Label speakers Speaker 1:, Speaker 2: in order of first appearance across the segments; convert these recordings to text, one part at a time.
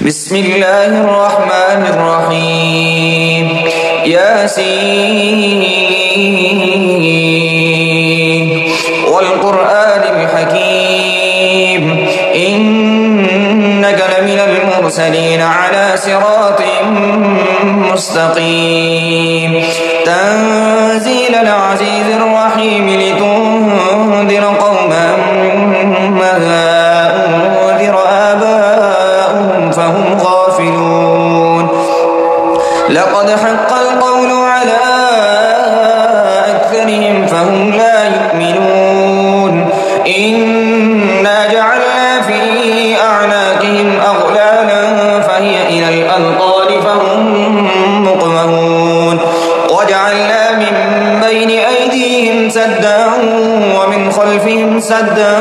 Speaker 1: بسم الله الرحمن الرحيم ياسين والقرآن الحكيم إنك لمن المرسلين على صراط مستقيم تنزيل العزيز الرحيم لتنذر قوما ما أنذر آباؤهم فهم غافلون لقد حق القول على أكثرهم فهم لا يؤمنون إنا جعلنا في أعناقهم أغلالا فهي إلى الأذقان فهم مقمحون وجعلنا من بين أيديهم سدا ومن خلفهم سدا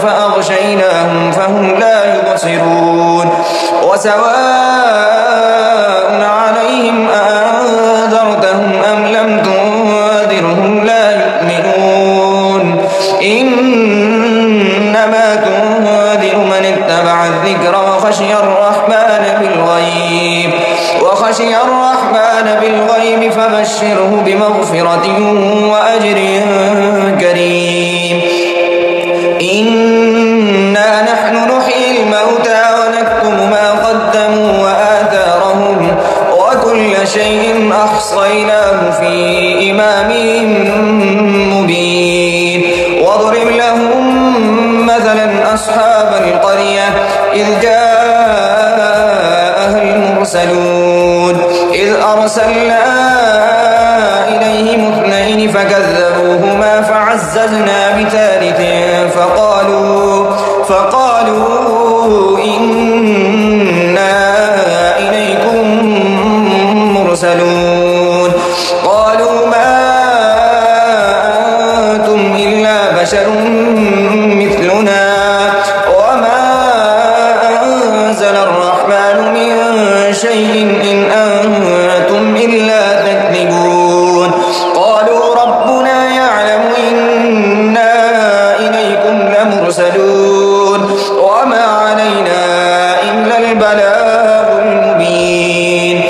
Speaker 1: فأغشيناهم فهم لا يبصرون وسواء عليهم أنذرتهم أم لم تنذرهم لا يؤمنون إنما تنذر من اتبع الذكر وخشي الرحمن بالغيب فبشره بمغفرة وأجر كريم إنا نحن نحيي الموتى ونكتب ما قدموا وآثارهم وكل شيء أحصيناه في إمام مبين واضرب لهم مثلا أصحاب القرية إذ جاءها المرسلون إذ أرسلنا إليهم اثنين فكذبوهما فعززنا بثالث فقالوا إنا إليكم مرسلون قالوا ما أنتم إلا بشر مثلنا وما أنزل الرحمن من شيء إن أنتم إلا تكذبون قالوا ربنا يعلم إنا إليكم لمرسلون وما علينا إلا البلاغ المبين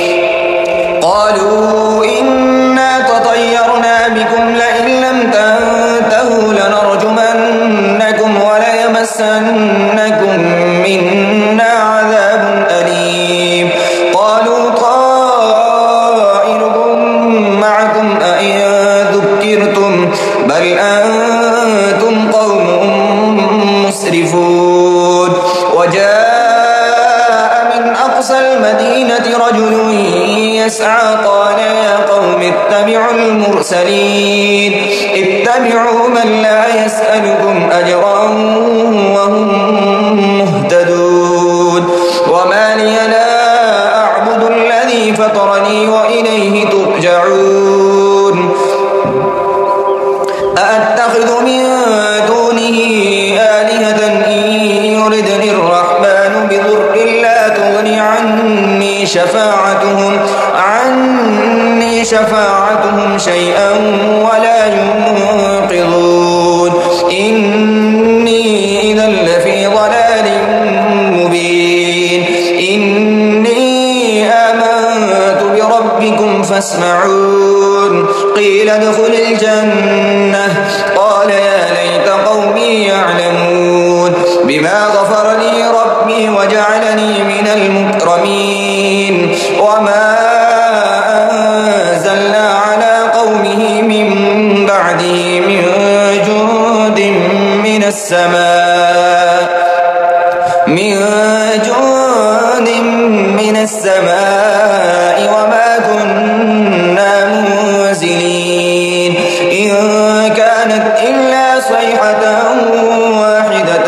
Speaker 1: قالوا إنا تطيرنا بكم لئن لم تنتهوا لنرجمنكم وليمسنكم منا عذاب أليم قالوا طائركم معكم أئن ذكرتم بل أنتم قوم مسرفون وجاء من أقصى المدينة رجل يسعى قال يا قوم اتبعوا المرسلين اتبعوا من لا يسألكم أجرا وهم مهتدون وما لي لا أعبد الذي فطرني وإليه ترجعون أأتخذ من دونه آلهة إن يردني الرحمن بضر لا تغني عني شفاعتهم شيئا ولا ينقذون إني إذا لفي ضلال مبين إني آمنت بربكم فاسمعون قيل ادخل الجنة قال يا ليت قومي يعلمون بما غفر لي ربي وجعلني من المكرمين وما أنزلنا على قومه من بعده من جند من السماء وما كنا منزلين إن كانت إلا صيحة واحدة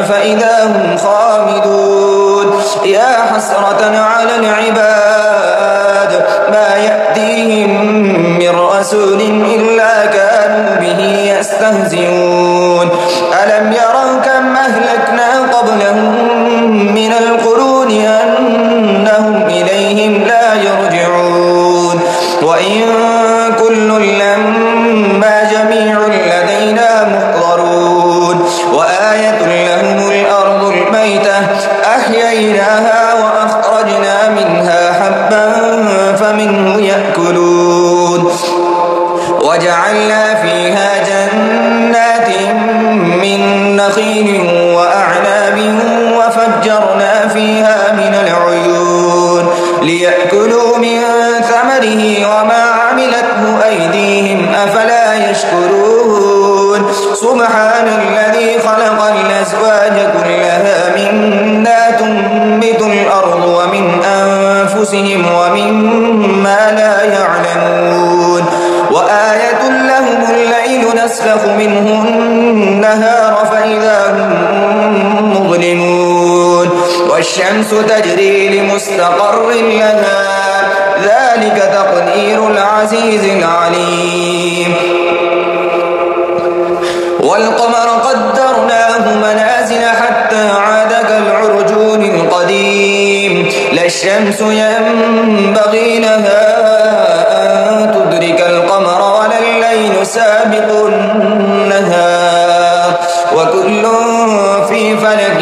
Speaker 1: فإذا هم خامدون يا حسرة على العباد ما يأتيهم من رسول إلا كانوا به يستهزئون ألم يروا كم أهلكنا قبلهم من القرون أنهم إليهم لا يرجعون وإن كل لما جميع لدينا محضرون وآية لهم الأرض الميتة أحييناها وأخرجنا حبا فمنه يأكلون وجعلنا فيها جنات من نخيل وأعناب وفجرنا فيها من العيون ليأكلوا من ثمره وما عملته أيديهم أفلا يشكرون سبحان الذي خلق الأزواج كلها مما تنبت الأرض ومن أنفسهم ومما لا يعلمون وآية لهم الليل نسلخ منه النهار فإذا هم مظلمون والشمس تجري لمستقر لها ذلك تقدير العزيز العليم والقمر قدرناه منازل حتى عاد كالعرجون القديم لا الشمس ينبغي لها أن تدرك القمر ولا الليل سابق النهار وكل في فلك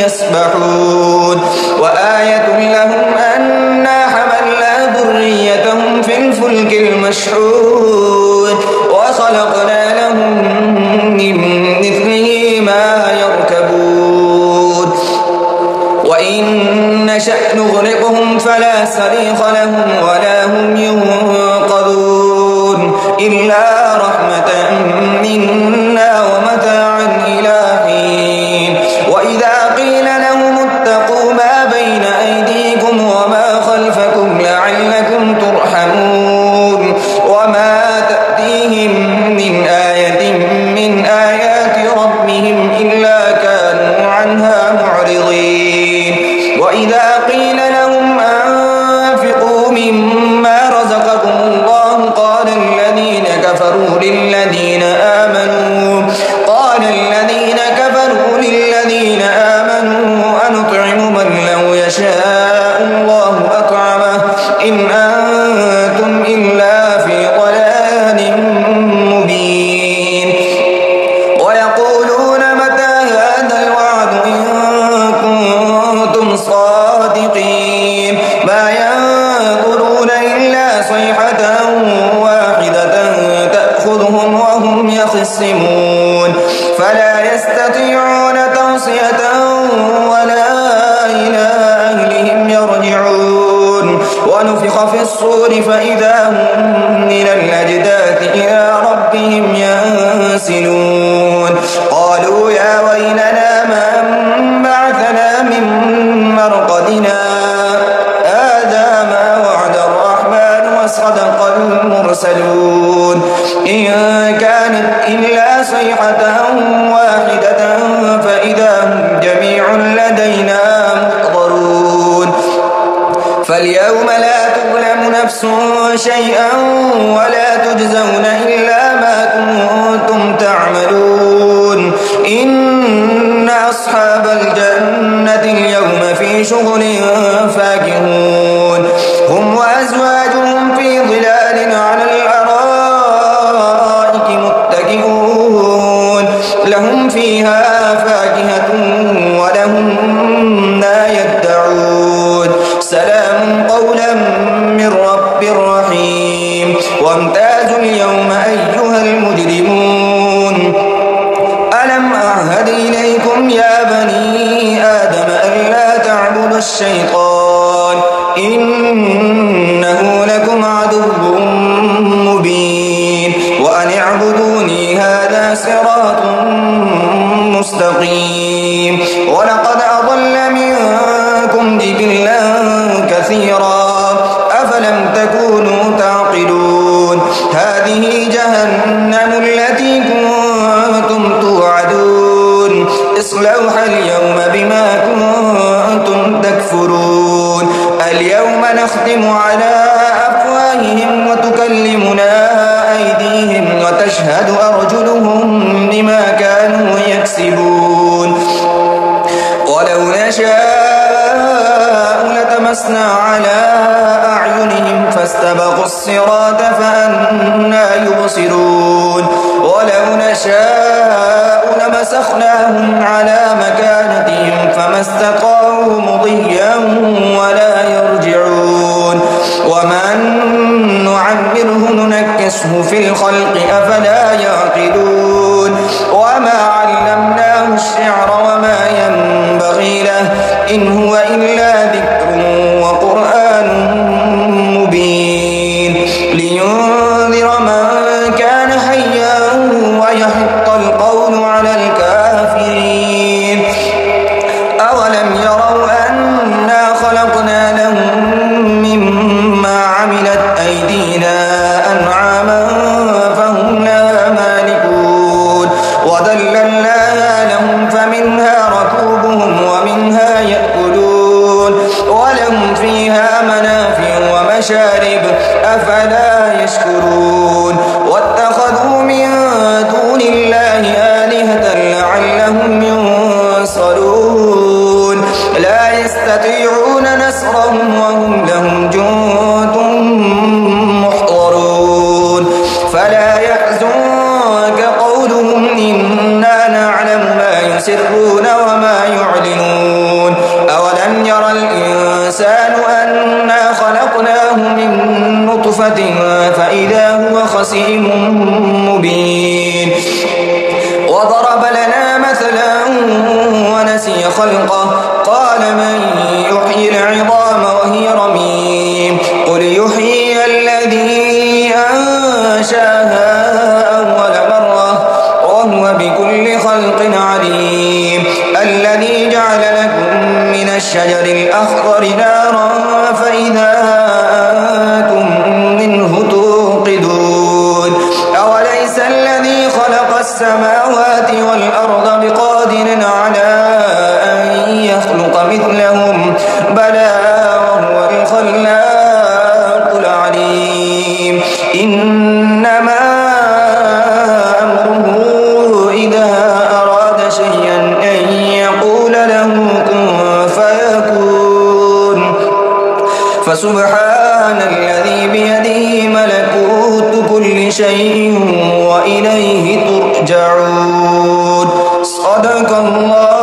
Speaker 1: يسبحون وآية لهم أنا حملنا ذريتهم في الفلك المشحون وخلقنا لهم من مثله ما يركبون وإن نشأ نغرقهم فلا صريخ لهم ولا هم ينقذون إلا رحمة منا ومتاعا إلى حين وإذا قيل لهم اتقوا ما بين أيديكم وما خلفكم لعلكم ترحمون وما تأتيهم من آية من آيات ربهم إلا كانوا عنها معرضين وإذا قيل لهم أنفقوا مما رزقكم الله قال الذين كفروا للذين آمنوا أنطعم من لو يشاء الله أطعمه إن أنتم إلا في ضلال مبين ويقولون متى هذا الوعد إن كنتم صادقين ما ينظرون إلا صيحة واحدة تأخذهم وهم يخصمون فلا يستطيعون توصية ولا إلى أهلهم يرجعون ونفخ في الصور فإذا هم من الأجداث إلى ربهم ينسلون قالوا يا ويلنا من بعثنا من مرقدنا هذا ما وعد الرحمن وصدق المرسلون إن كانت إلا صيحة واحدة فإذا هم جميع لدينا محضرون فاليوم لا تظلم نفس شيئا ولا تجزون إلا ما كنتم تعملون إن أصحاب الجنة اليوم في شغل فاكهون هم وأزواجهم في ظلال على الأرائك متكئون لهم فيها فاكهة ولهم ما يدعون سلام قولا من رب رحيم وامتازوا اليوم أيها المجرمون ألم أعهد إليكم يا بني آدم ألا تعبدوا الشيطان إنه لكم عدو مبين وأن اعبدوني هذا صراط مستقيم ولقد أضل منكم جبلا كثيرا أفلم تكونوا تعقلون هذه جهنم التي كنتم توعدون اصلوها اليوم بما كنتم تكفرون اليوم نختم على أفواههم وتكلمنا أيديهم وتشهد أرجلهم بما كانوا يكسبون ولو نشاء لتمسنا على أعينهم فاستبقوا الصراط فأنى يبصرون ولو نشاء لمسخناهم على مكانتهم فما استطاعوا مضيا ولا يرجعون إلا ذكر وقرآن مبين لينذر من كان حيا ويحق القول على الكافرين. أولم يروا أنا خلقنا لهم مما عملت أيدينا أنعاما فهم لها مالكون وذللناها لهم فمنها ركوبهم ومنها يأكلون ولهم فيها منافع ومشارب أفلا يشكرون. واتخذوا من دون الله آلهة لعلهم ينصرون لا يستطيعون نصرهم وهم لهم جند محضرون. فلا يحزنك قولهم إنا نعلم ما يسرون وما يعلنون. أولم ير الإنسان أنا خلقناه من نطفة فإذا هو خصيم مبين وضرب لنا مثلا ونسي خلقه قال من يحيي العظام وهي رميم قل يحيي الذي أنشاها أول مرة وهو بكل خلق عليم. الذي جعل لكم من الشجر الأخضر نارا فإذا أنتم منه توقدون. أوليس الذي خلق السماوات والأرض بقادر على أن يخلق مثلهم بلى وهو الخلاق العليم. إنما أمره إذا أراد شيئا أن يقول له كن فيكون. فسبحان الذي بيده ملكوت كل شيء وإليه ترجعون. صدق الله